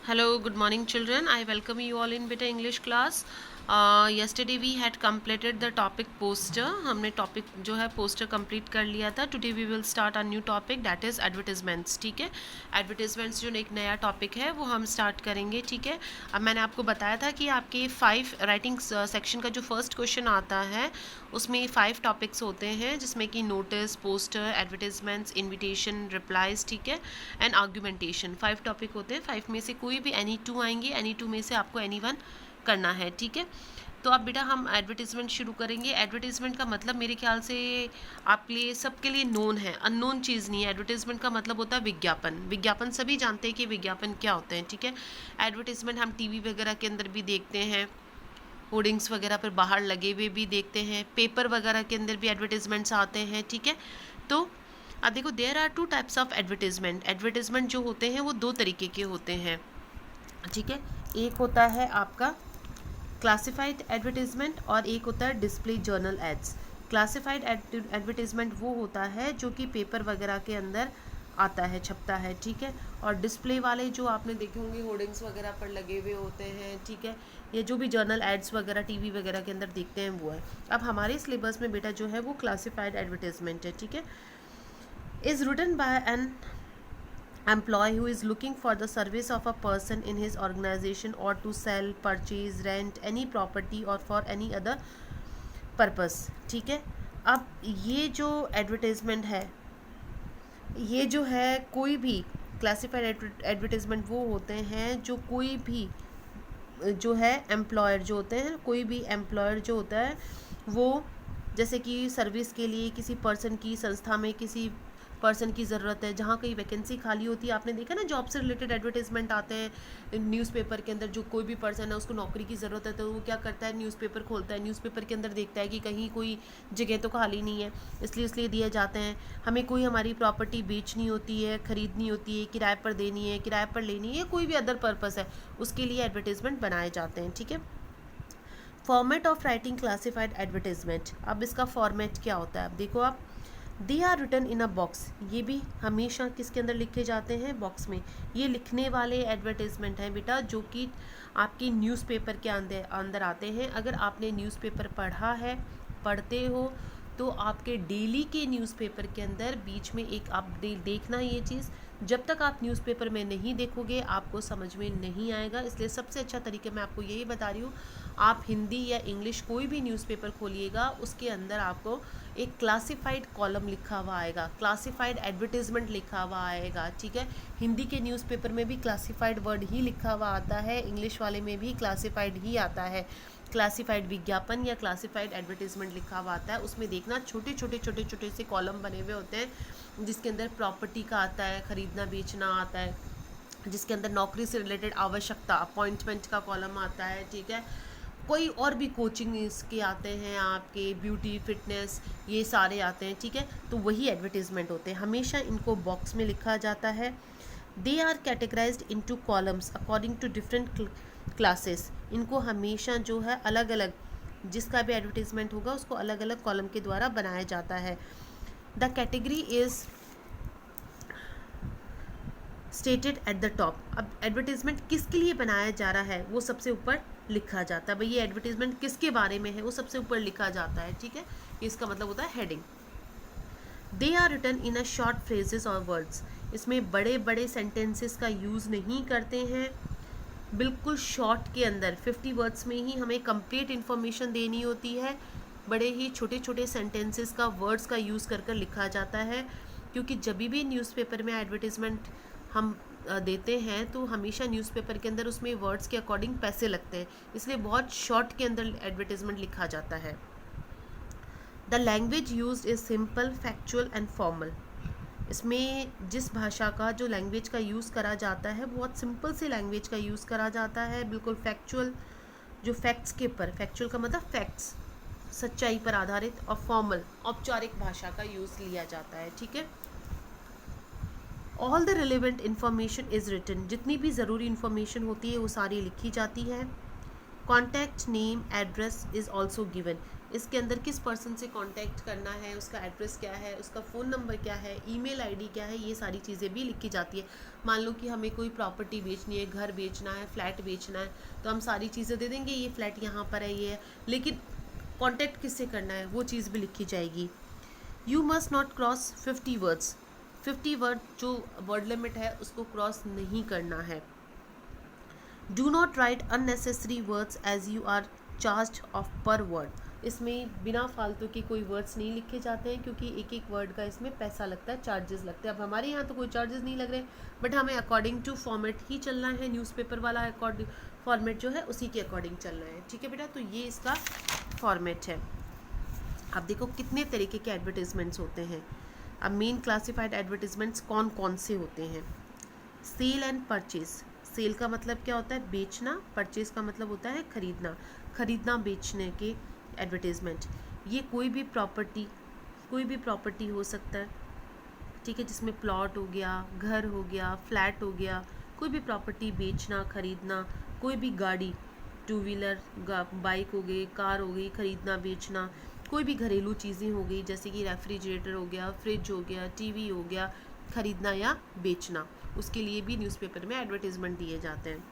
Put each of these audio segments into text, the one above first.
Hello, good morning, children. I welcome you all in Beta English class. Yesterday we had completed the topic poster. हमने topic जो है poster complete कर लिया था. Today we will start a new topic that is advertisements. ठीक है, advertisements जो एक नया टॉपिक है वो हम स्टार्ट करेंगे. ठीक है, अब मैंने आपको बताया था कि आपके 5 राइटिंग सेक्शन का जो फर्स्ट क्वेश्चन आता है उसमें 5 टॉपिक्स होते हैं, जिसमें कि notice, poster, advertisements, invitation, replies, ठीक है, एंड आर्गुमेंटेशन. 5 टॉपिक होते हैं. 5 में से कोई भी एनी 2 आएंगे. एनी 2 में से आपको एनी 1 करना है. ठीक है, तो अब बेटा हम एडवर्टीजमेंट शुरू करेंगे. एडवर्टीजमेंट का मतलब मेरे ख्याल से आपके लिए सबके लिए नोन है, अननोन चीज़ नहीं है. एडवर्टीजमेंट का मतलब होता है विज्ञापन. विज्ञापन सभी जानते हैं कि विज्ञापन क्या होते हैं. ठीक है, एडवर्टीजमेंट हम टीवी वगैरह के अंदर भी देखते हैं, होर्डिंग्स वगैरह पर बाहर लगे हुए भी देखते हैं, पेपर वगैरह के अंदर भी एडवर्टीजमेंट्स आते हैं. ठीक है, तो अब देखो there are 2 types of advertisement. Advertisement जो होते हैं वो 2 तरीके के होते हैं. ठीक है, एक होता है आपका क्लासिफाइड एडवर्टीजमेंट और एक होता है display journal ads. Classified advertisement वो होता है जो कि पेपर वगैरह के अंदर आता है, छपता है. ठीक है, और डिस्प्ले वाले जो आपने देखे होंगे होर्डिंग्स वगैरह पर लगे हुए होते हैं. ठीक है, ये जो भी जर्नल एड्स वगैरह टीवी वगैरह के अंदर देखते हैं वो है. अब हमारे सिलेबस में बेटा जो है वो क्लासिफाइड एडवर्टीजमेंट है. ठीक है, is written by an employee who is looking for the service of a person in his organization or to sell, purchase, rent any property or for any other purpose. ठीक है, अब ये जो advertisement है, ये जो है कोई भी क्लासिफाइड एडवर्टाइजमेंट वो होते हैं जो कोई भी जो है एम्प्लॉयर जो होते हैं, कोई भी एम्प्लॉयर जो होता है वो जैसे कि सर्विस के लिए किसी पर्सन की, संस्था में किसी पर्सन की ज़रूरत है, जहाँ कहीं वैकेंसी खाली होती है. आपने देखा ना जॉब से रिलेटेड एडवर्टाइजमेंट आते हैं न्यूज़पेपर के अंदर. जो कोई भी पर्सन है उसको नौकरी की ज़रूरत है तो वो क्या करता है, न्यूज़पेपर खोलता है, न्यूज़पेपर के अंदर देखता है कि कहीं कोई जगह तो खाली नहीं है, इसलिए दिए जाते हैं. हमें कोई हमारी प्रॉपर्टी बेचनी होती है, ख़रीदनी होती है, किराए पर देनी है, किराए पर लेनी है, कोई भी अदर पर्पस है, उसके लिए एडवर्टाइजमेंट बनाए जाते हैं. ठीक है, format of writing classified advertisement. अब इसका फॉर्मेट क्या होता है, अब देखो आप, they are written in a box. ये भी हमेशा किसके अंदर लिखे जाते हैं, बॉक्स में. ये लिखने वाले एडवर्टाइजमेंट हैं बेटा जो कि आपकी न्यूज़पेपर के अंदर आते हैं. अगर आपने न्यूज़पेपर पढ़ते हो तो आपके डेली के न्यूज़पेपर के अंदर बीच में एक आप देखना ये चीज़. जब तक आप न्यूज़पेपर में नहीं देखोगे आपको समझ में नहीं आएगा. इसलिए सबसे अच्छा तरीका मैं आपको यही बता रही हूँ, आप हिंदी या इंग्लिश कोई भी न्यूज़पेपर खोलिएगा उसके अंदर आपको एक क्लासिफाइड कॉलम लिखा हुआ आएगा, क्लासिफाइड एडवर्टीजमेंट लिखा हुआ आएगा. ठीक है, हिंदी के न्यूज़पेपर में भी क्लासिफाइड वर्ड ही लिखा हुआ आता है, इंग्लिश वाले में भी क्लासिफाइड ही आता है. क्लासिफाइड विज्ञापन या क्लासिफाइड एडवर्टीजमेंट लिखा हुआ आता है. उसमें देखना छोटे से कॉलम बने हुए होते हैं, जिसके अंदर प्रॉपर्टी का आता है, ख़रीदना बेचना आता है, जिसके अंदर नौकरी से रिलेटेड आवश्यकता, अपॉइंटमेंट का कॉलम आता है. ठीक है, कोई और भी कोचिंग इसके आते हैं, आपके ब्यूटी, फिटनेस, ये सारे आते हैं. ठीक है, तो वही एडवर्टीजमेंट होते हैं. हमेशा इनको बॉक्स में लिखा जाता है. They are categorised into columns according to different classes. इनको हमेशा जो है अलग अलग, जिसका भी एडवर्टीजमेंट होगा उसको अलग अलग कॉलम के द्वारा बनाया जाता है. The category is stated at the top. अब एडवर्टीजमेंट किसके लिए बनाया जा रहा है वो सबसे ऊपर लिखा जाता है. भाई ये एडवर्टीजमेंट किसके बारे में है वो सबसे ऊपर लिखा जाता है. ठीक है, इसका मतलब होता है heading. They are written in a short phrases और वर्ड्स. इसमें बड़े बड़े सेंटेंसेस का यूज़ नहीं करते हैं, बिल्कुल शॉर्ट के अंदर 50 वर्ड्स में ही हमें कंप्लीट इन्फॉर्मेशन देनी होती है. बड़े ही छोटे छोटे सेंटेंसेस का, वर्ड्स का यूज़ कर लिखा जाता है. क्योंकि जब भी न्यूज़पेपर में एडवर्टीजमेंट हम देते हैं तो हमेशा न्यूज़पेपर के अंदर उसमें वर्ड्स के अकॉर्डिंग पैसे लगते हैं, इसलिए बहुत शॉर्ट के अंदर एडवर्टीजमेंट लिखा जाता है. The language used is simple, factual and formal. इसमें जिस भाषा का, जो लैंग्वेज का यूज़ करा जाता है बहुत सिंपल से लैंग्वेज का यूज़ करा जाता है, बिल्कुल फैक्चुअल, जो फैक्ट्स के ऊपर, फैक्चुअल का मतलब फैक्ट्स, सच्चाई पर आधारित, और फॉर्मल, औपचारिक भाषा का यूज़ लिया जाता है. ठीक है, all the relevant information is written. जितनी भी ज़रूरी इन्फॉर्मेशन होती है वो सारी लिखी जाती है. Contact name, address is also given. इसके अंदर किस पर्सन से कांटेक्ट करना है, उसका एड्रेस क्या है, उसका फ़ोन नंबर क्या है, ईमेल आईडी क्या है, ये सारी चीज़ें भी लिखी जाती है। मान लो कि हमें कोई प्रॉपर्टी बेचनी है, घर बेचना है, फ्लैट बेचना है, तो हम सारी चीज़ें दे देंगे, ये फ्लैट यहाँ पर है, ये है, लेकिन कांटेक्ट किससे करना है वो चीज़ भी लिखी जाएगी। You must not cross 50 words, 50 word जो वर्ड लिमिट है उसको क्रॉस नहीं करना है। Do not write unnecessary words as you are charge of per word, इसमें बिना फालतू के कोई वर्ड्स नहीं लिखे जाते हैं क्योंकि एक एक वर्ड का इसमें पैसा लगता है, चार्जेस लगते हैं। अब हमारे यहाँ तो कोई चार्जेस नहीं लग रहे, बट हमें अकॉर्डिंग टू फॉर्मेट ही चलना है, न्यूज़पेपर वाला अकॉर्डिंग फॉर्मेट जो है उसी के अकॉर्डिंग चलना है। ठीक है बेटा, तो ये इसका फॉर्मेट है। अब देखो कितने तरीके के एडवर्टीजमेंट्स होते हैं। अब मेन क्लासिफाइड एडवर्टीजमेंट्स कौन कौन से होते हैं। सेल एंड परचेज, सेल का मतलब क्या होता है, बेचना, परचेज का मतलब होता है खरीदना, खरीदना बेचने के एडवर्टीजमेंट। ये कोई भी प्रॉपर्टी हो सकता है, ठीक है, जिसमें प्लॉट हो गया, घर हो गया, फ्लैट हो गया, कोई भी प्रॉपर्टी बेचना खरीदना, कोई भी गाड़ी, टू व्हीलर बाइक हो गई, कार हो गई, खरीदना बेचना, कोई भी घरेलू चीज़ें हो गई जैसे कि रेफ्रिजरेटर हो गया, फ्रिज हो गया, टीवी हो गया, खरीदना या बेचना, उसके लिए भी न्यूज़पेपर में एडवर्टीजमेंट दिए जाते हैं।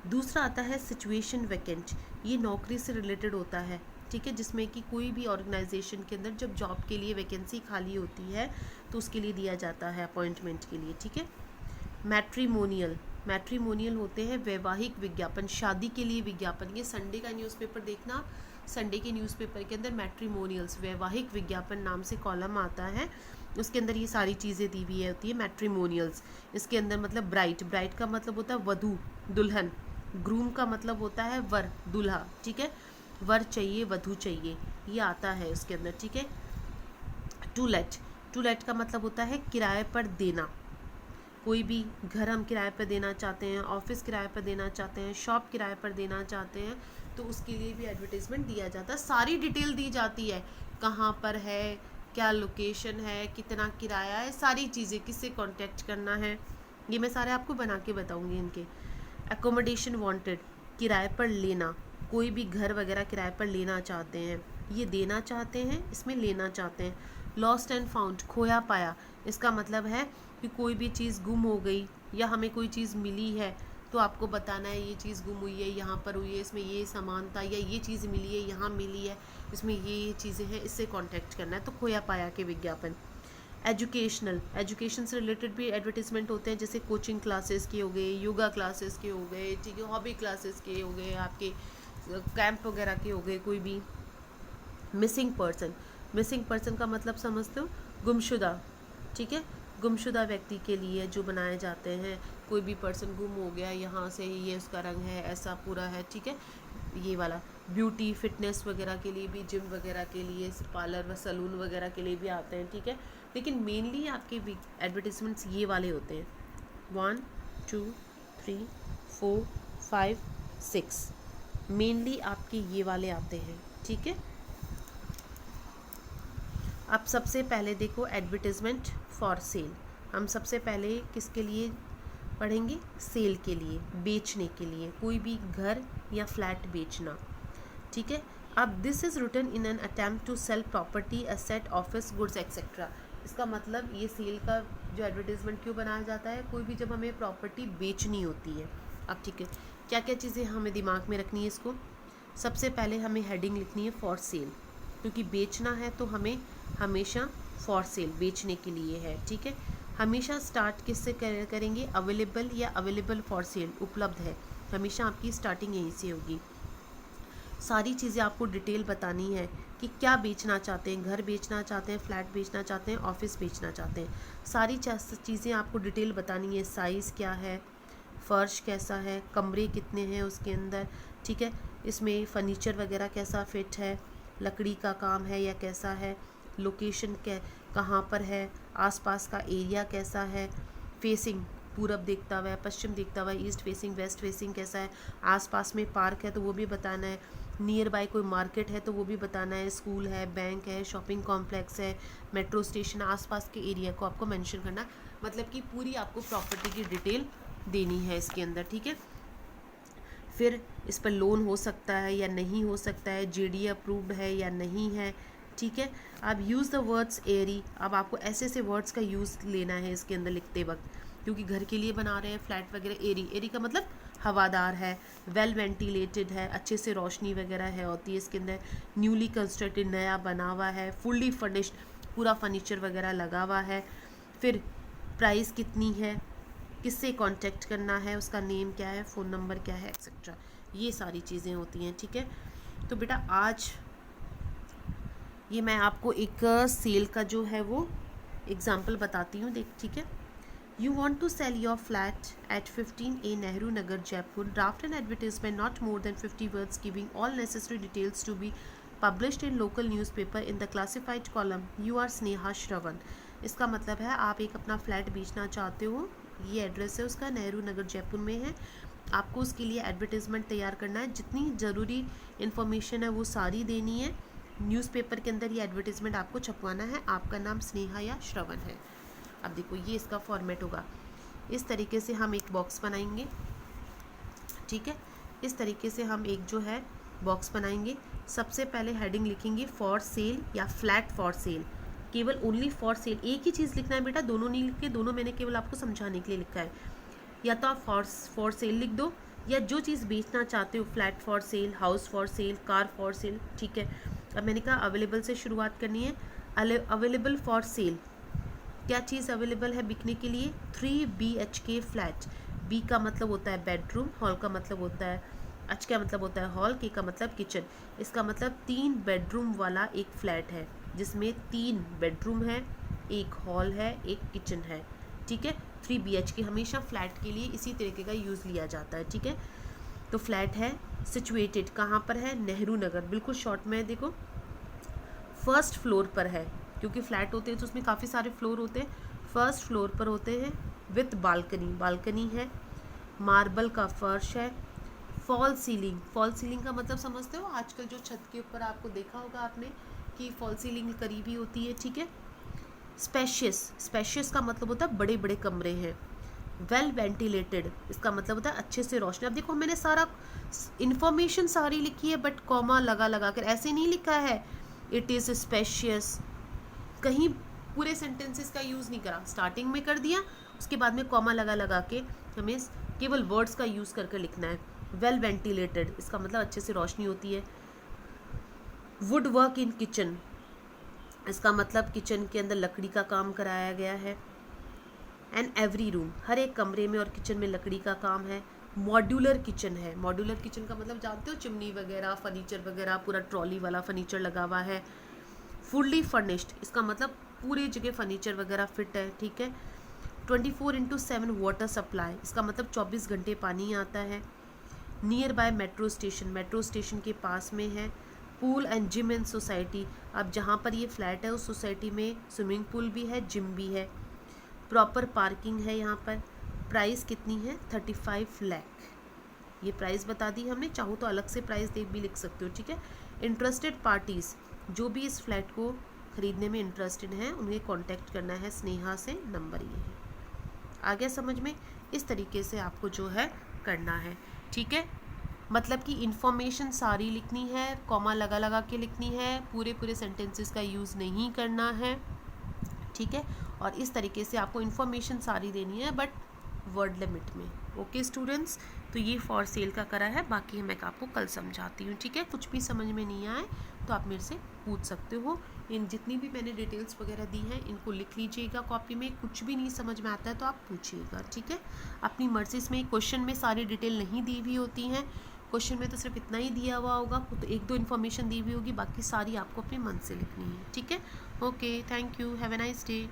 दूसरा आता है सिचुएशन वैकेंट, ये नौकरी से रिलेटेड होता है, ठीक है, जिसमें कि कोई भी ऑर्गेनाइजेशन के अंदर जब जॉब के लिए वैकेंसी खाली होती है तो उसके लिए दिया जाता है अपॉइंटमेंट के लिए। ठीक है। मैट्रिमोनियल होते हैं वैवाहिक विज्ञापन, शादी के लिए विज्ञापन। ये संडे का न्यूज़पेपर देखना, संडे के न्यूज़पेपर के अंदर मैट्रिमोनियल्स वैवाहिक विज्ञापन नाम से कॉलम आता है, उसके अंदर ये सारी चीज़ें दी हुई होती है मैट्रिमोनियल्स। इसके अंदर मतलब ब्राइट का मतलब होता है वधू, दुल्हन, ग्रूम का मतलब होता है वर, दूल्हा, ठीक है, वर चाहिए, वधू चाहिए, ये आता है उसके अंदर। ठीक है। टू लेट का मतलब होता है किराए पर देना, कोई भी घर हम किराए पर देना चाहते हैं, ऑफिस किराए पर देना चाहते हैं, शॉप किराए पर देना चाहते हैं, तो उसके लिए भी एडवर्टीजमेंट दिया जाता है। सारी डिटेल दी जाती है, कहाँ पर है, क्या लोकेशन है, कितना किराया है, सारी चीज़ें, किससे कांटेक्ट करना है, ये मैं सारे आपको बना के बताऊंगी इनके। एकोमोडेशन वांटेड, किराए पर लेना, कोई भी घर वगैरह किराए पर लेना चाहते हैं, ये देना चाहते हैं, इसमें लेना चाहते हैं। लॉस्ट एंड फाउंड, खोया पाया, इसका मतलब है कि कोई भी चीज़ गुम हो गई या हमें कोई चीज़ मिली है तो आपको बताना है ये चीज़ गुम हुई है, यहाँ पर हुई है, इसमें ये सामान था, या ये चीज़ मिली है, यहाँ मिली है, इसमें ये चीज़ें हैं, इससे कांटेक्ट करना है, तो खोया पाया के विज्ञापन। एजुकेशन से रिलेटेड भी एडवर्टीजमेंट होते हैं, जैसे कोचिंग क्लासेस के हो गए, योगा क्लासेस के हो गए, ठीक है, हॉबी क्लासेस के हो गए, आपके कैंप वगैरह के हो गए, कोई भी। मिसिंग पर्सन का मतलब समझते हो, गुमशुदा, ठीक है, गुमशुदा व्यक्ति के लिए जो बनाए जाते हैं, कोई भी पर्सन गुम हो गया, यहाँ से ये उसका रंग है, ऐसा पूरा है, ठीक है, ये वाला। ब्यूटी फिटनेस वगैरह के लिए भी, जिम वगैरह के लिए, पार्लर व सलून वगैरह के लिए भी आते हैं, ठीक है, लेकिन मेनली आपके एडवर्टीजमेंट्स ये वाले होते हैं, 1 2 3 4 5 6, मेनली आपके ये वाले आते हैं। ठीक है। अब सबसे पहले देखो एडवर्टीजमेंट फॉर सेल, हम सबसे पहले किसके लिए पढ़ेंगे, सेल के लिए, बेचने के लिए, कोई भी घर या फ्लैट बेचना। ठीक है। अब this is written in an attempt to sell property, asset, office, goods etcetera. इसका मतलब ये सेल का जो एडवर्टीजमेंट क्यों बनाया जाता है, कोई भी जब हमें प्रॉपर्टी बेचनी होती है। अब ठीक है, क्या क्या चीज़ें हमें दिमाग में रखनी है इसको। सबसे पहले हमें हेडिंग लिखनी है फॉर सेल, क्योंकि बेचना है तो हमें हमेशा फॉर सेल, बेचने के लिए है। ठीक है। हमेशा स्टार्ट किससे करेंगे, अवेलेबल या अवेलेबल फॉर सेल, उपलब्ध है, हमेशा आपकी स्टार्टिंग यहीं से होगी। सारी चीज़ें आपको डिटेल बतानी है कि क्या बेचना चाहते हैं, घर बेचना चाहते हैं, फ्लैट बेचना चाहते हैं, ऑफिस बेचना चाहते हैं, सारी चीज़ें आपको डिटेल बतानी है। साइज़ क्या है, फ़र्श कैसा है, कमरे कितने हैं उसके अंदर, ठीक है, इसमें फर्नीचर वगैरह कैसा फिट है, लकड़ी का काम है या कैसा है, लोकेशन कहाँ पर है, आसपास का एरिया कैसा है, फेसिंग पूरब देखता हुआ है, पश्चिम देखता हुआ है, ईस्ट फेसिंग, वेस्ट फेसिंग कैसा है, आसपास में पार्क है तो वो भी बताना है, नियर बाय कोई मार्केट है तो वो भी बताना है, स्कूल है, बैंक है, शॉपिंग कॉम्प्लेक्स है, मेट्रो स्टेशन, आसपास के एरिया को आपको मेंशन करना, मतलब कि पूरी आपको प्रॉपर्टी की डिटेल देनी है इसके अंदर। ठीक है। फिर इस पर लोन हो सकता है या नहीं हो सकता है, जेडी अप्रूव्ड है या नहीं है, ठीक है। अब यूज़ द वर्ड्स एरी, अब आपको ऐसे ऐसे वर्ड्स का यूज़ लेना है इसके अंदर लिखते वक्त, क्योंकि घर के लिए बना रहे हैं फ्लैट वगैरह। एरी, एरी का मतलब हवादार है, वेल वेंटिलेटेड है, अच्छे से रोशनी वगैरह है होती है इसके अंदर, न्यूली कंस्ट्रक्टेड, नया बना हुआ है, फुल्ली फर्निश्ड, पूरा फर्नीचर वगैरह लगा हुआ है। फिर प्राइस कितनी है, किससे कांटेक्ट करना है, उसका नेम क्या है, फ़ोन नंबर क्या है, एक्सेट्रा, ये सारी चीज़ें होती हैं, ठीक है। तो बेटा आज ये मैं आपको एक सेल का जो है वो एग्जाम्पल बताती हूँ, देख, ठीक है। You want to sell your flat at 15A Nehru Nagar, Jaipur. Draft an advertisement not more than 50 words giving all necessary details to be published in local newspaper in the classified column. You are Sneha Shravan. इसका मतलब है आप एक अपना flat बेचना चाहते हो, ये एड्रेस है उसका, नेहरू नगर जयपुर में है। आपको उसके लिए एडवर्टीज़मेंट तैयार करना है, जितनी ज़रूरी इन्फॉर्मेशन है वो सारी देनी है। न्यूज़पेपर के अंदर ये एडवर्टीज़मेंट आपको छपवाना है, आपका नाम स्नेहा या श्रवण है। अब देखो ये इसका फॉर्मेट होगा, इस तरीके से हम एक बॉक्स बनाएंगे, ठीक है। इस तरीके से हम एक जो है बॉक्स बनाएंगे। सबसे पहले हेडिंग लिखेंगे फॉर सेल या फ्लैट फॉर सेल, केवल ओनली फॉर सेल, एक ही चीज़ लिखना है बेटा, दोनों नहीं लिख के, दोनों मैंने केवल आपको समझाने के लिए लिखा है। या तो आप फॉर सेल लिख दो, या जो चीज़ बेचना चाहते हो, flat for sale, house for sale, car for sale, ठीक है। अब मैंने कहा अवेलेबल से शुरुआत करनी है। अवेलेबल फॉर सेल, क्या चीज़ अवेलेबल है बिकने के लिए, 3 BHK फ्लैट। बी का मतलब होता है बेडरूम, हॉल का मतलब होता है, एच का मतलब होता है हॉल, के का मतलब किचन। इसका मतलब 3 बेडरूम वाला एक फ्लैट है, जिसमें 3 बेडरूम है, एक हॉल है, एक किचन है, ठीक है। 3 BHK हमेशा फ्लैट के लिए इसी तरीके का यूज़ लिया जाता है, ठीक है। तो फ्लैट है सिचुएटेड कहाँ पर है, नेहरू नगर, बिल्कुल शॉर्ट में देखो, फर्स्ट फ्लोर पर है, क्योंकि फ्लैट होते हैं तो उसमें काफ़ी सारे फ्लोर होते हैं, फर्स्ट फ्लोर पर होते हैं, विथ बालकनी, बालकनी है, मार्बल का फर्श है, फॉल सीलिंग, फॉल सीलिंग का मतलब समझते हो, आजकल जो छत के ऊपर आपको देखा होगा आपने कि फॉल सीलिंग करीबी होती है, ठीक है। स्पेशियस, स्पेशियस का मतलब होता है बड़े बड़े कमरे हैं। वेल वेंटिलेटेड, इसका मतलब होता है अच्छे से रोशनी। अब देखो मैंने सारा इन्फॉर्मेशन सारी लिखी है, बट कॉमा लगा लगा कर ऐसे नहीं लिखा है, इट इज़ स्पेशियस, कहीं पूरे सेंटेंसेस का यूज़ नहीं करा, स्टार्टिंग में कर दिया, उसके बाद में कॉमा लगा लगा के हमें केवल वर्ड्स का यूज़ करके लिखना है। वेल वेंटिलेटेड, इसका मतलब अच्छे से रोशनी होती है। वुड वर्क इन किचन, इसका मतलब किचन के अंदर लकड़ी का काम कराया गया है। एंड एवरी रूम, हर एक कमरे में और किचन में लकड़ी का काम है। मॉड्यूलर किचन है, मॉड्यूलर किचन का मतलब जानते हो, चिमनी वगैरह, फर्नीचर वगैरह, पूरा ट्रॉली वाला फर्नीचर लगा हुआ है। फुल्ली फर्निश्ड, इसका मतलब पूरी जगह फर्नीचर वगैरह फिट है, ठीक है। 24/7 वाटर सप्लाई, इसका मतलब 24 घंटे पानी आता है। Near by metro station, metro station के पास में है। Pool and gym and society, अब जहाँ पर ये फ्लैट है उस सोसाइटी में स्विमिंग पूल भी है, जिम भी है। प्रॉपर पार्किंग है यहाँ पर। प्राइस कितनी है, 35 लाख, ये प्राइस बता दी हमने, चाहो तो अलग से प्राइस देख भी लिख सकते हो, ठीक है। इंटरेस्टेड पार्टीज़, जो भी इस फ्लैट को ख़रीदने में इंटरेस्टेड हैं उन्हें कांटेक्ट करना है स्नेहा से, नंबर ये है। आ गया समझ में, इस तरीके से आपको जो है करना है, ठीक है। मतलब कि इन्फॉर्मेशन सारी लिखनी है, कॉमा लगा लगा के लिखनी है, पूरे पूरे सेंटेंसेस का यूज़ नहीं करना है, ठीक है। और इस तरीके से आपको इन्फॉर्मेशन सारी देनी है, बट वर्ड लिमिट में। ओके स्टूडेंट्स, तो ये फॉर सेल का करा है, बाकी मैं आपको कल समझाती हूँ, ठीक है। कुछ भी समझ में नहीं आए तो आप मेरे से पूछ सकते हो। इन जितनी भी मैंने डिटेल्स वगैरह दी हैं इनको लिख लीजिएगा कॉपी में, कुछ भी नहीं समझ में आता है तो आप पूछिएगा, ठीक है। अपनी मर्जी से, क्वेश्चन में सारी डिटेल नहीं दी हुई होती हैं, क्वेश्चन में तो सिर्फ इतना ही दिया हुआ होगा, तो 1-2 इन्फॉर्मेशन दी हुई होगी, बाकी सारी आपको अपने मन से लिखनी है, ठीक है। Okay, thank you, have a nice day.